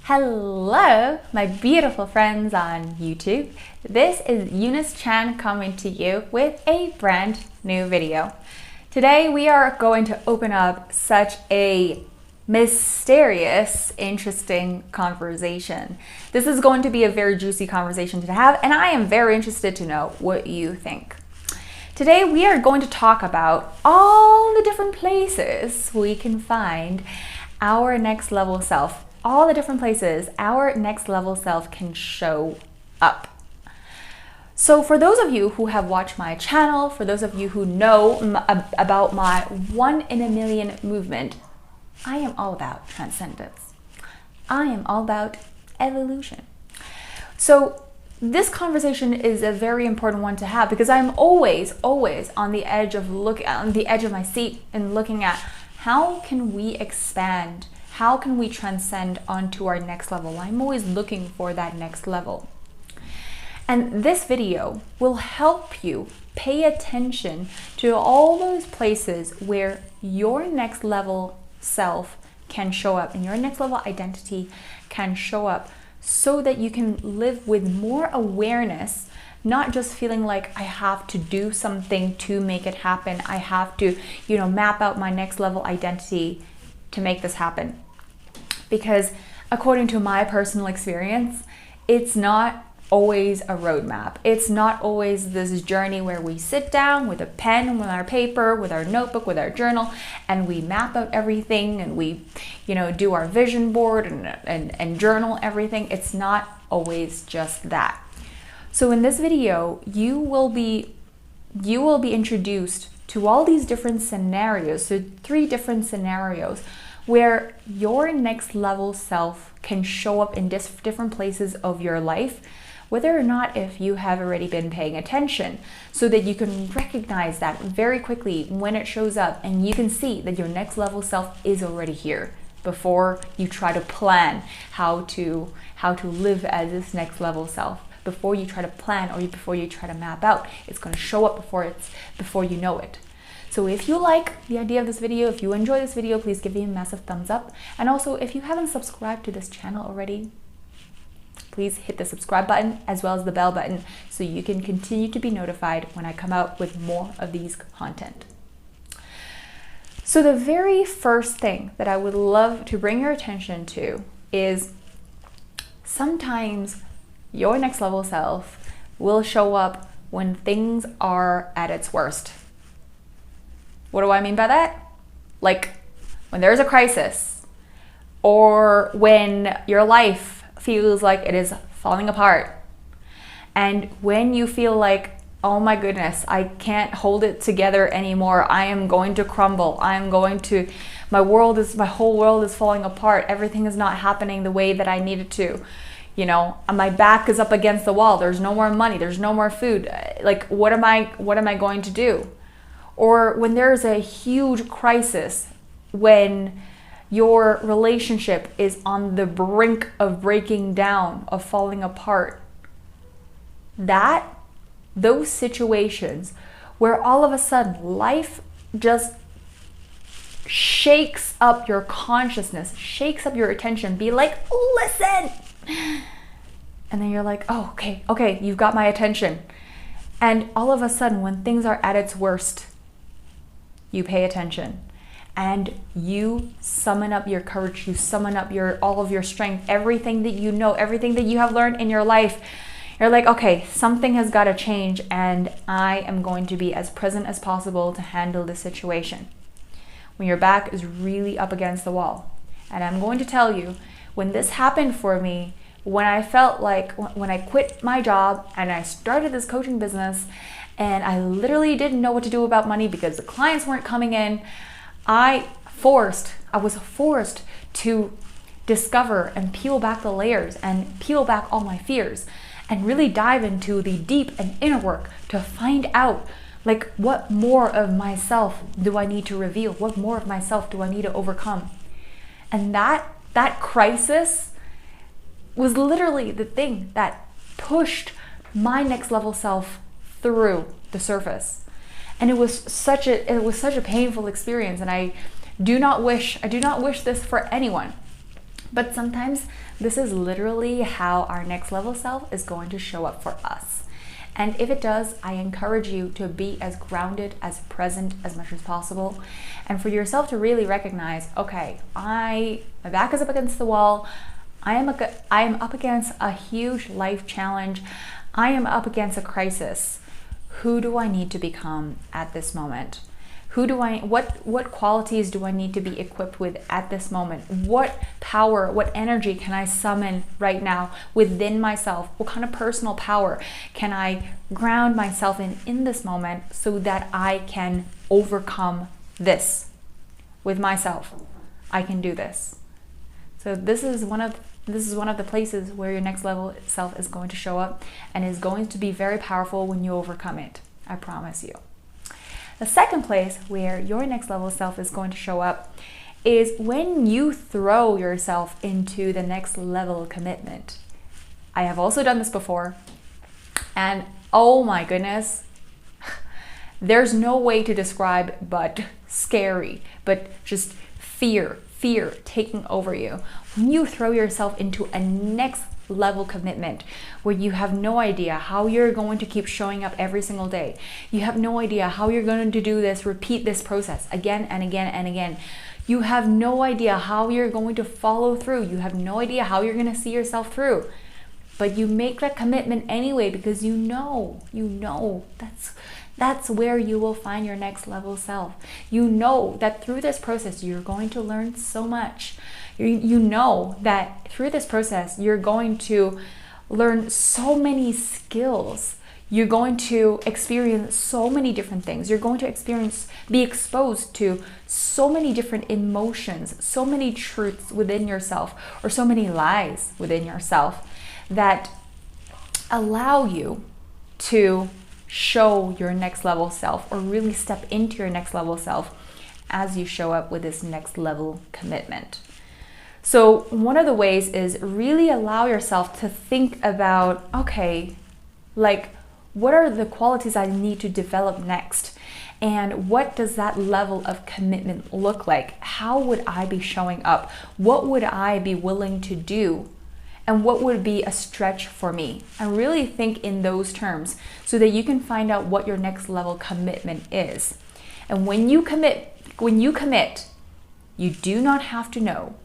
Hello, my beautiful friends on YouTube. This is Eunice Chan coming to you with a brand new video. Today we are going to open up such a mysterious, interesting conversation. This is going to be a very juicy conversation to have, and I am very interested to know what you think. Today we are going to talk about all the different places we can find our next level self. All the different places our next level self can show up. So for those of you who have watched my channel, for those of you who know about my 1 in a million movement, I am all about transcendence. I am all about evolution. So this conversation is a very important one to have because I'm always on the edge of my seat and looking at how can we expand. How can we transcend onto our next level? I'm always looking for that next level. And this video will help you pay attention to all those places where your next level self can show up and your next level identity can show up so that you can live with more awareness, not just feeling like I have to do something to make it happen. I have to, map out my next level identity to make this happen. Because according to my personal experience, it's not always a roadmap. It's not always this journey where we sit down with a pen, with our paper, with our notebook, with our journal, and we map out everything and we, do our vision board and journal everything. It's not always just that. So in this video, you will be introduced to all these different scenarios, so 3 different scenarios where your next level self can show up in different places of your life, whether or not if you have already been paying attention, so that you can recognize that very quickly when it shows up and you can see that your next level self is already here before you try to plan how to live as this next level self. Before you try to plan or before you try to map out, it's going to show up before you know it. So if you like the idea of this video, if you enjoy this video, please give me a massive thumbs up. And also, if you haven't subscribed to this channel already, please hit the subscribe button as well as the bell button so you can continue to be notified when I come out with more of these content. So the very first thing that I would love to bring your attention to is sometimes your next level self will show up when things are at its worst. What do I mean by that? Like when there's a crisis or when your life feels like it is falling apart, and when you feel like, oh my goodness, I can't hold it together anymore. I am going to crumble. my whole world is falling apart. Everything is not happening the way that I need it to. My back is up against the wall. There's no more money. There's no more food. Like, what am I going to do? Or when there's a huge crisis, when your relationship is on the brink of breaking down, of falling apart. Those situations where all of a sudden life just shakes up your consciousness, shakes up your attention, be like, listen. And then you're like, oh, okay, you've got my attention. And all of a sudden, when things are at its worst, you pay attention and you summon up your courage, you summon up all of your strength, everything that you know, everything that you have learned in your life. You're like, okay, something has got to change and I am going to be as present as possible to handle this situation. When your back is really up against the wall. And I'm going to tell you, when this happened for me, when I felt like, when I quit my job and I started this coaching business, and I literally didn't know what to do about money because the clients weren't coming in, I was forced to discover and peel back the layers and peel back all my fears and really dive into the deep and inner work to find out, like, what more of myself do I need to reveal? What more of myself do I need to overcome? And that crisis was literally the thing that pushed my next level self through the surface. And it was such a painful experience, and I do not wish this for anyone. But sometimes this is literally how our next level self is going to show up for us. And if it does, I encourage you to be as grounded, as present as much as possible. And for yourself to really recognize, okay, my back is up against the wall. I am up against a huge life challenge. I am up against a crisis. Who do I need to become at this moment? What qualities do I need to be equipped with at this moment? What power, what energy can I summon right now within myself? What kind of personal power can I ground myself in this moment so that I can overcome this with myself? I can do this. So this is one of the places where your next level self is going to show up and is going to be very powerful when you overcome it. I promise you. The second place where your next level self is going to show up is when you throw yourself into the next level commitment. I have also done this before, and oh my goodness, there's no way to describe but scary, but just fear taking over you. When you throw yourself into a next level commitment where you have no idea how you're going to keep showing up every single day. You have no idea how you're going to do this, repeat this process again and again and again. You have no idea how you're going to follow through. You have no idea how you're going to see yourself through. But you make that commitment anyway because you know that's where you will find your next level self. You know that through this process you're going to learn so much. You know that through this process, you're going to learn so many skills. You're going to experience so many different things. You're going to be exposed to so many different emotions, so many truths within yourself, or so many lies within yourself that allow you to show your next level self or really step into your next level self as you show up with this next level commitment. So one of the ways is really allow yourself to think about, okay, like what are the qualities I need to develop next? And what does that level of commitment look like? How would I be showing up? What would I be willing to do? And what would be a stretch for me? And really think in those terms so that you can find out what your next level commitment is. And when you commit, you do not have to know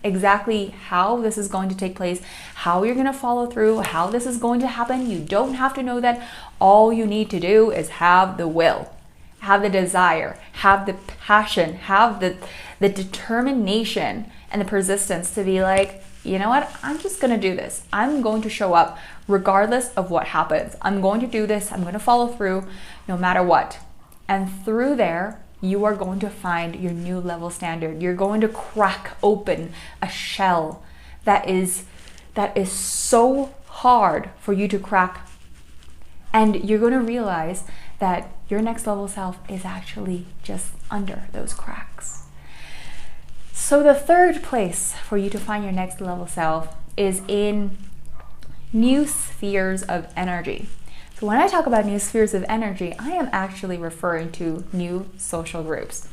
exactly how this is going to take place, how you're going to follow through, how this is going to happen. You don't have to know that. All you need to do is have the will, have the desire, have the passion, have the determination and the persistence to be like, you know what, I'm just going to do this. I'm going to show up regardless of what happens. I'm going to do this. I'm going to follow through no matter what. And through there, you are going to find your new level standard. You're going to crack open a shell that is so hard for you to crack. And you're going to realize that your next level self is actually just under those cracks. So the third place for you to find your next level self is in new spheres of energy. So when I talk about new spheres of energy, I am actually referring to new social groups.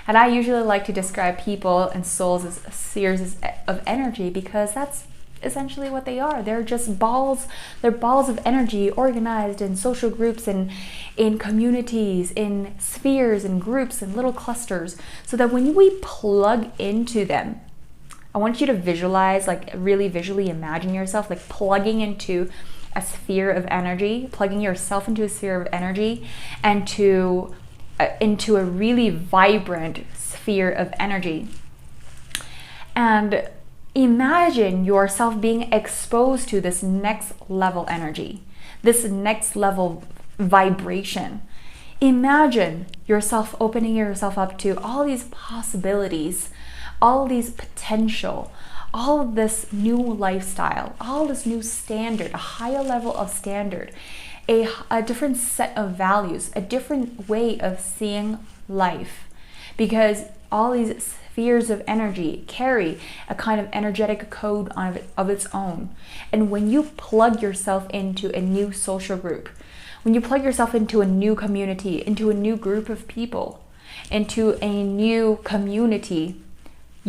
And I usually like to describe people and souls as spheres of energy because that's essentially what they are. They're just balls. They're balls of energy organized in social groups and in communities, in spheres and groups and little clusters, so that when we plug into them, I want you to visualize, like really visually imagine yourself like plugging into a sphere of energy, plugging yourself into a sphere of energy and into a really vibrant sphere of energy. And imagine yourself being exposed to this next level energy, this next level vibration. Imagine yourself opening yourself up to all these possibilities, all these potential, all of this new lifestyle, all this new standard, a higher level of standard, a different set of values, a different way of seeing life. Because all these spheres of energy carry a kind of energetic code of its own. And when you plug yourself into a new social group, when you plug yourself into a new community, into a new group of people, into a new community,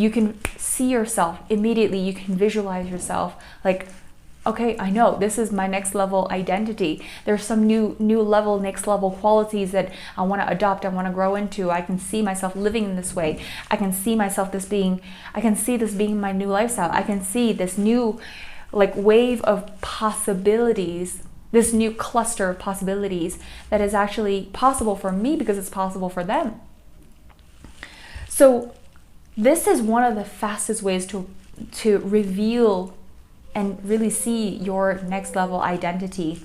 you can see yourself immediately. You can visualize yourself like, okay, I know this is my next level identity. There's some new level, next level qualities that I want to adopt, I want to grow into. I can see myself living in this way. I can see this being my new lifestyle. I can see this new like wave of possibilities, this new cluster of possibilities that is actually possible for me because it's possible for them. So this is one of the fastest ways to reveal and really see your next level identity.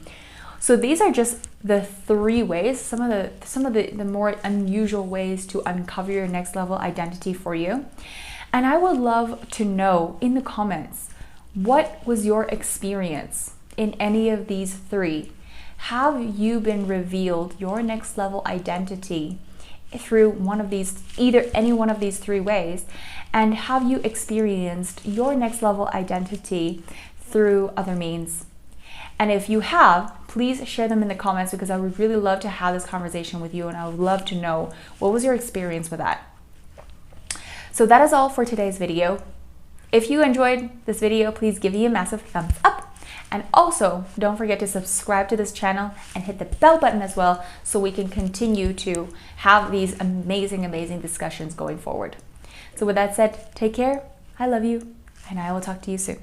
So these are just the 3 ways, some of the more unusual ways to uncover your next level identity for you. And I would love to know in the comments, what was your experience in any of these 3? Have you been revealed your next level identity through any one of these 3 ways? And have you experienced your next level identity through other means? And if you have, please share them in the comments, because I would really love to have this conversation with you, and I would love to know what was your experience with that. So that is all for today's video. If you enjoyed this video, please give me a massive thumbs up. And also, don't forget to subscribe to this channel and hit the bell button as well, so we can continue to have these amazing discussions going forward. So with that said, take care, I love you, and I will talk to you soon.